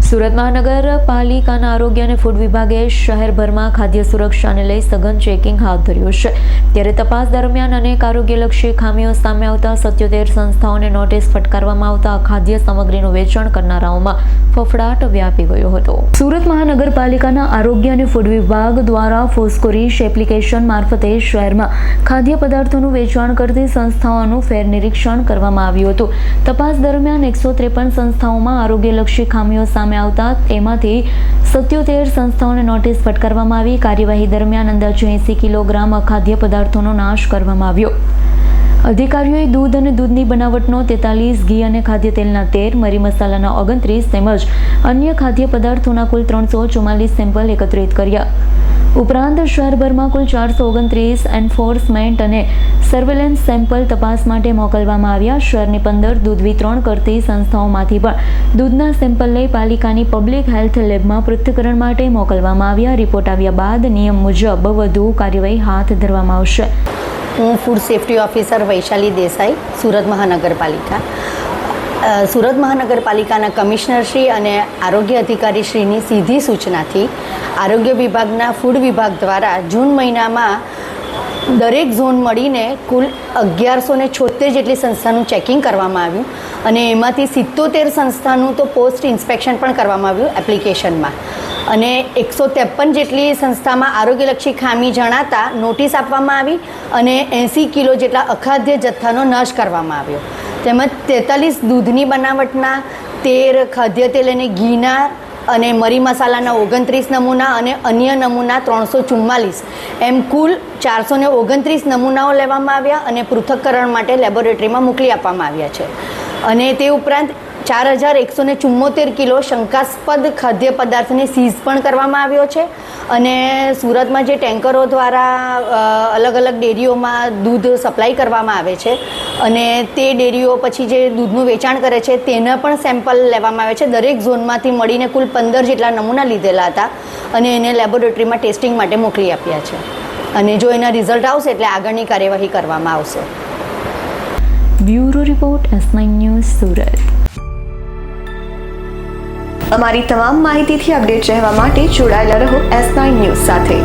સુરત મહાનગરપાલિકાના આરોગ્ય અને ફૂડ વિભાગે શહેરભરમાં ખાદ્ય સુરક્ષાને લઈ સઘન ચેકિંગ હાથ ધર્યું છે। ત્યારે તપાસ દરમિયાન અનેક આરોગ્યલક્ષી ખામીઓ સામે આવતા 77 સંસ્થાઓને નોટિસ ફટકારવામાં આવતા ખાદ્ય સામગ્રીનું વેચાણ કરનારાઓમાં ફફડાટ વ્યાપી ગયો હતો। સુરત મહાનગરપાલિકાના આરોગ્ય અને ફૂડ વિભાગ દ્વારા ફોસ્કોરીશ એપ્લિકેશન મારફતે શહેરમાં ખાદ્ય પદાર્થોનું વેચાણ કરતી સંસ્થાઓનું ફેર નિરીક્ષણ કરવામાં આવ્યું હતું। તપાસ દરમિયાન 153 સંસ્થાઓમાં આરોગ્યલક્ષી ખામીઓ સામે આવતા તેમાંથી 77 સંસ્થાઓને નોટિસ ફટકારવામાં આવી। કાર્યવાહી દરમિયાન અંદાજે 80 કિલોગ્રામ અખાદ્ય પદાર્થોનો નાશ કરવામાં આવ્યો। અધિકારીઓએ દૂધ અને દૂધની બનાવટનો 43, ઘી અને ખાદ્ય તેલના 13, મરી મસાલાના 29 તેમજ અન્ય ખાદ્ય પદાર્થોના કુલ 344 સેમ્પલ એકત્રિત કર્યા। ઉપરાંત શહેરભરમાં કુલ 429 એન્ફોર્સમેન્ટ અને સર્વેલન્સ સેમ્પલ તપાસ માટે મોકલવામાં આવ્યા। શહેરની 15 દૂધ વિતરણ કરતી સંસ્થાઓમાંથી પણ દૂધના સેમ્પલ લઈ પાલિકાની પબ્લિક હેલ્થ લેબમાં પૃથ્થકરણ માટે મોકલવામાં આવ્યા। રિપોર્ટ આવ્યા બાદ નિયમ મુજબ વધુ કાર્યવાહી હાથ ધરવામાં આવશે। હું food safety officer Vaishali Desai, Surat મહાનગરપાલિકા। સુરત મહાનગરપાલિકાના કમિશનરશ્રી અને આરોગ્ય અધિકારીશ્રીની સીધી સૂચનાથી આરોગ્ય વિભાગના ફૂડ વિભાગ દ્વારા જૂન મહિનામાં દરેક ઝોન મળીને કુલ 1176 જેટલી સંસ્થાનું ચેકિંગ કરવામાં આવ્યું અને એમાંથી 77 સંસ્થાનું તો પોસ્ટ ઇન્સ્પેક્શન પણ કરવામાં આવ્યું એપ્લિકેશનમાં અને 153 જેટલી સંસ્થામાં આરોગ્યલક્ષી ખામી જણાતા નોટિસ આપવામાં આવી અને 80 કિલો જેટલા અખાદ્ય જથ્થાનો નાશ કરવામાં આવ્યો। તેમજ 43 દૂધની બનાવટના 13, ખાદ્ય તેલ અને ઘીના અને મરી મસાલાના 29 નમૂના અને અન્ય નમૂના 344 એમ કુલ 429 નમૂનાઓ લેવામાં આવ્યા અને પૃથ્થકરણ માટે લેબોરેટરીમાં મોકલી આપવામાં આવ્યા છે અને તે ઉપરાંત 4174 કિલો શંકાસ્પદ ખાદ્ય પદાર્થને સીઝ પણ કરવામાં આવ્યો છે અને સુરતમાં જે ટેન્કરો દ્વારા અલગ અલગ ડેરીઓમાં દૂધ સપ્લાય કરવામાં આવે છે અને તે ડેરીઓ પછી જે દૂધનું વેચાણ કરે છે તેના પણ સેમ્પલ લેવામાં આવે છે। દરેક ઝોનમાંથી મળીને કુલ 15 જેટલા નમૂના લીધેલા હતા અને એને લેબોરેટરીમાં ટેસ્ટિંગ માટે મોકલી આપ્યા છે અને જો એના રિઝલ્ટ આવશે એટલે આગળની કાર્યવાહી કરવામાં આવશે। Bureau report S9 news Surat. અમારી તમામ માહિતીથી અપડેટ રહેવા માટે જોડાયેલા રહો S9 ન્યૂઝ સાથે।